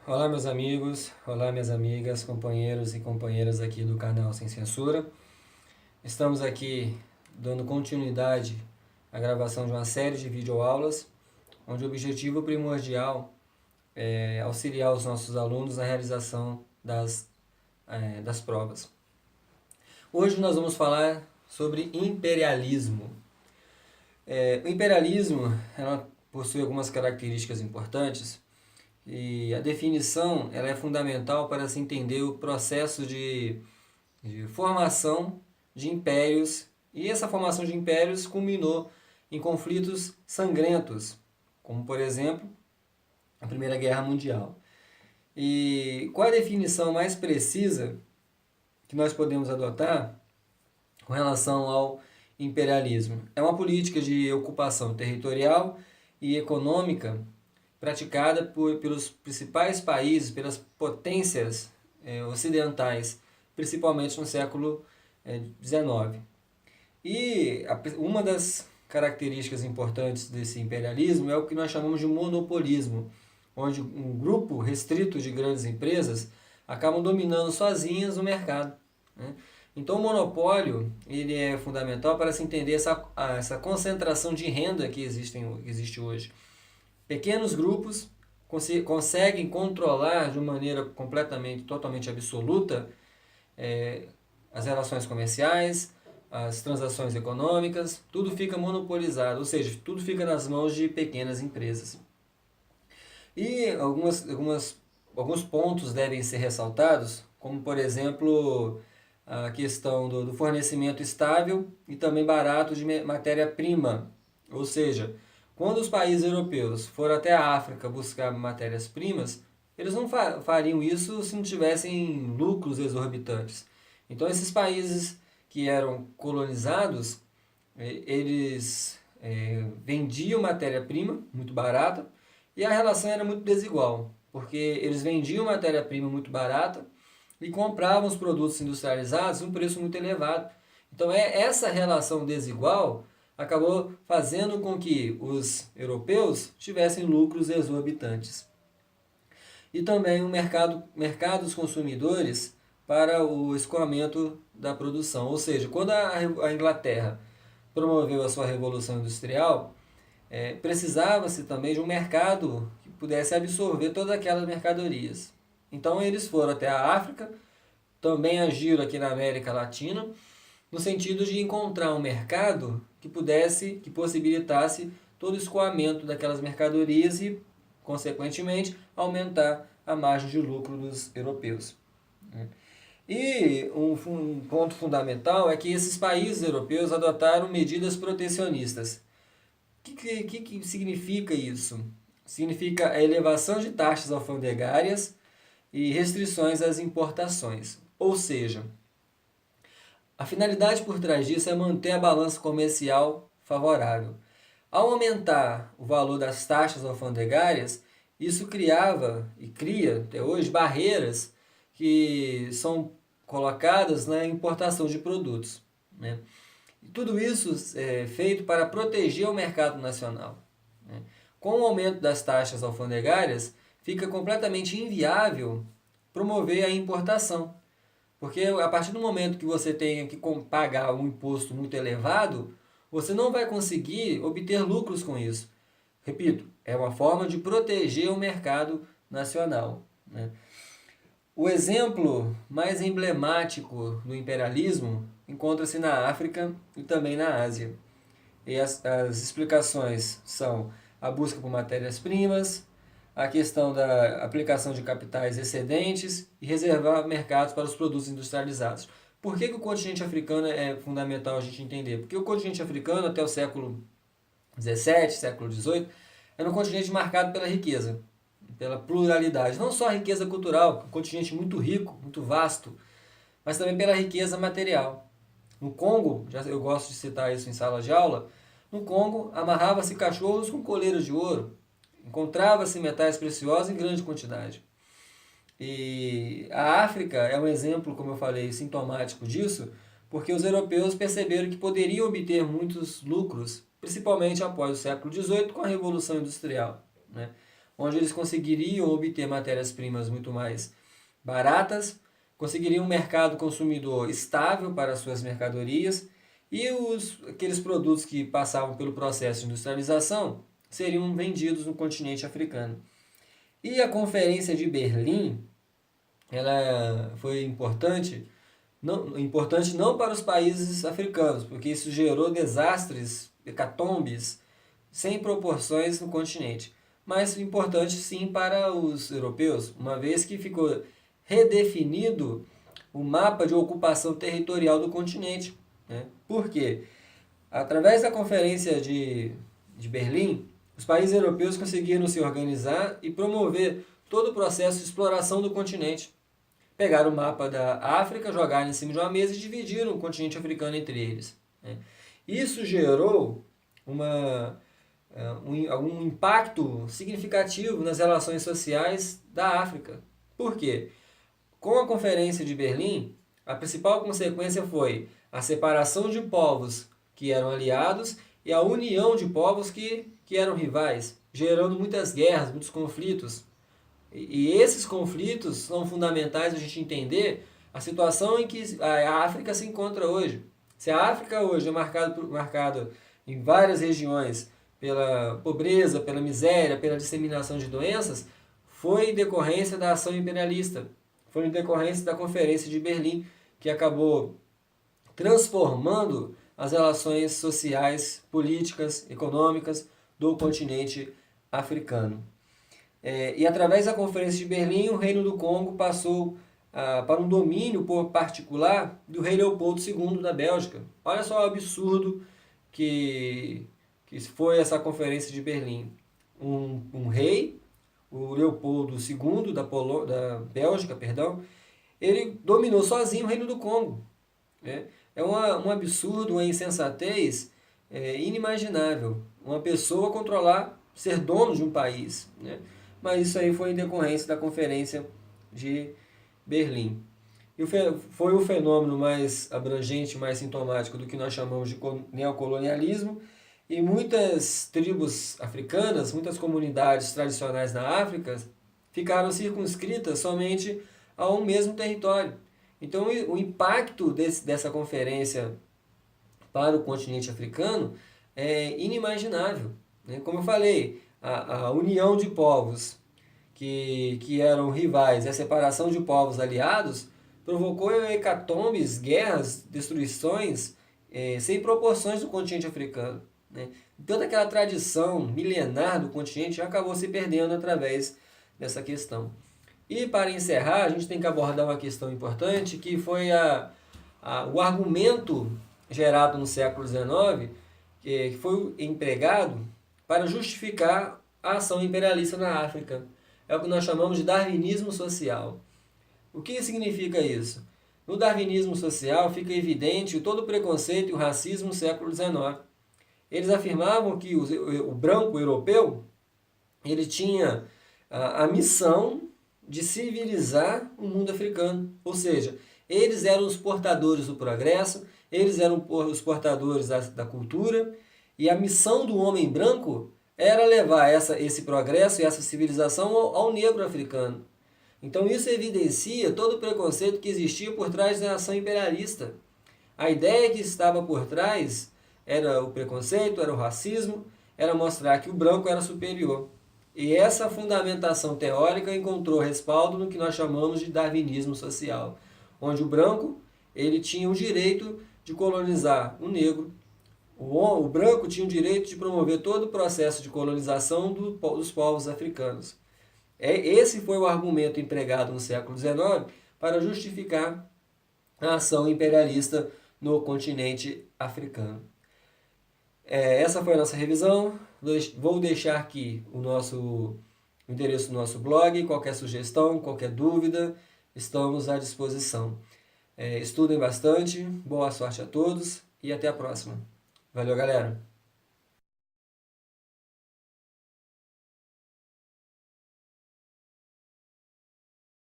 Olá, meus amigos, olá, minhas amigas, companheiros e companheiras aqui do canal Sem Censura. Estamos aqui dando continuidade à gravação de uma série de videoaulas, onde o objetivo primordial é auxiliar os nossos alunos na realização das provas. Hoje nós vamos falar sobre imperialismo. O imperialismo ela possui algumas características importantes. E a definição ela é fundamental para se entender o processo de formação de impérios, e essa formação de impérios culminou em conflitos sangrentos, como por exemplo a Primeira Guerra Mundial. E qual a definição mais precisa que nós podemos adotar com relação ao imperialismo? É uma política de ocupação territorial e econômica praticada pelos principais países, pelas potências ocidentais, principalmente no século XIX. E uma das características importantes desse imperialismo é o que nós chamamos de monopolismo, onde um grupo restrito de grandes empresas acabam dominando sozinhas o mercado, né? Então o monopólio ele é fundamental para se entender essa concentração de renda que existe hoje. Pequenos grupos conseguem controlar de uma maneira totalmente absoluta as relações comerciais, as transações econômicas, tudo fica monopolizado, ou seja, tudo fica nas mãos de pequenas empresas. E alguns pontos devem ser ressaltados, como por exemplo a questão do fornecimento estável e também barato de matéria-prima, ou seja, quando os países europeus foram até a África buscar matérias-primas, eles não fariam isso se não tivessem lucros exorbitantes. Então, esses países que eram colonizados, eles vendiam matéria-prima muito barata e a relação era muito desigual, porque eles vendiam matéria-prima muito barata e compravam os produtos industrializados a um preço muito elevado. Então, essa relação desigual acabou fazendo com que os europeus tivessem lucros exorbitantes. E também o mercado dos consumidores para o escoamento da produção. Ou seja, quando a Inglaterra promoveu a sua Revolução Industrial, precisava-se também de um mercado que pudesse absorver todas aquelas mercadorias. Então eles foram até a África, também agiram aqui na América Latina, no sentido de encontrar um mercado que possibilitasse todo o escoamento daquelas mercadorias e, consequentemente, aumentar a margem de lucro dos europeus. E um ponto fundamental é que esses países europeus adotaram medidas protecionistas. O que significa isso? Significa a elevação de taxas alfandegárias e restrições às importações. Ou seja, a finalidade por trás disso é manter a balança comercial favorável. Ao aumentar o valor das taxas alfandegárias, isso criava e cria até hoje barreiras que são colocadas na importação de produtos, né? E tudo isso é feito para proteger o mercado nacional, né? Com o aumento das taxas alfandegárias, fica completamente inviável promover a importação. Porque a partir do momento que você tenha que pagar um imposto muito elevado, você não vai conseguir obter lucros com isso. Repito, é uma forma de proteger o mercado nacional, né? O exemplo mais emblemático do imperialismo encontra-se na África e também na Ásia. E as explicações são a busca por matérias-primas, a questão da aplicação de capitais excedentes e reservar mercados para os produtos industrializados. Por que o continente africano é fundamental a gente entender? Porque o continente africano, até o século XVII, século XVIII, era um continente marcado pela riqueza, pela pluralidade. Não só a riqueza cultural, um continente muito rico, muito vasto, mas também pela riqueza material. No Congo, eu gosto de citar isso em sala de aula, no Congo amarrava-se cachorros com coleiras de ouro, encontrava-se metais preciosos em grande quantidade. E a África é um exemplo, como eu falei, sintomático disso, porque os europeus perceberam que poderiam obter muitos lucros, principalmente após o século XVIII, com a Revolução Industrial, né? onde eles conseguiriam obter matérias-primas muito mais baratas, conseguiriam um mercado consumidor estável para suas mercadorias e aqueles produtos que passavam pelo processo de industrialização seriam vendidos no continente africano. E a Conferência de Berlim, ela foi importante não para os países africanos, porque isso gerou desastres, hecatombes, sem proporções no continente, mas importante sim para os europeus, uma vez que ficou redefinido o mapa de ocupação territorial do continente. Né? Por quê? Através da Conferência de Berlim, os países europeus conseguiram se organizar e promover todo o processo de exploração do continente. Pegaram o mapa da África, jogaram em cima de uma mesa e dividiram o continente africano entre eles. Né? Isso gerou algum impacto significativo nas relações sociais da África. Por quê? Com a Conferência de Berlim, a principal consequência foi a separação de povos que eram aliados e a união de povos que eram rivais, gerando muitas guerras, muitos conflitos. E esses conflitos são fundamentais a gente entender a situação em que a África se encontra hoje. Se a África hoje é marcada em várias regiões pela pobreza, pela miséria, pela disseminação de doenças, foi em decorrência da ação imperialista, foi em decorrência da Conferência de Berlim, que acabou transformando as relações sociais, políticas, econômicas do continente africano. E através da Conferência de Berlim, o Reino do Congo passou para um domínio particular do rei Leopoldo II da Bélgica. Olha só o absurdo que foi essa Conferência de Berlim. Um rei, o Leopoldo II da Bélgica, ele dominou sozinho o Reino do Congo. Né? É um absurdo, uma insensatez inimaginável. Uma pessoa controlar, ser dono de um país. Né? Mas isso aí foi em decorrência da Conferência de Berlim. E foi o fenômeno mais abrangente, mais sintomático do que nós chamamos de neocolonialismo, e muitas tribos africanas, muitas comunidades tradicionais na África ficaram circunscritas somente a um mesmo território. Então o impacto dessa conferência para o continente africano é inimaginável. Né? Como eu falei, a união de povos que eram rivais, a separação de povos aliados, provocou hecatombes, guerras, destruições sem proporções no continente africano. Né? Toda aquela tradição milenar do continente acabou se perdendo através dessa questão. E para encerrar, a gente tem que abordar uma questão importante, que foi o argumento gerado no século XIX, que foi empregado para justificar a ação imperialista na África. É o que nós chamamos de darwinismo social. O que significa isso? No darwinismo social fica evidente todo o preconceito e o racismo no século XIX. Eles afirmavam que o branco europeu ele tinha a missão de civilizar o mundo africano. Ou seja, eles eram os portadores do progresso, eles eram os portadores da cultura, e a missão do homem branco era levar esse progresso e essa civilização ao negro africano. Então isso evidencia todo o preconceito que existia por trás da ação imperialista. A ideia que estava por trás era o preconceito, era o racismo, era mostrar que o branco era superior. E essa fundamentação teórica encontrou respaldo no que nós chamamos de darwinismo social, onde o branco ele tinha o direito de colonizar o negro, o branco tinha o direito de promover todo o processo de colonização dos povos africanos. Esse foi o argumento empregado no século XIX para justificar a ação imperialista no continente africano. Essa foi a nossa revisão. Vou deixar aqui o endereço do nosso blog. Qualquer sugestão, qualquer dúvida, estamos à disposição. Estudem bastante, boa sorte a todos e até a próxima. Valeu, galera!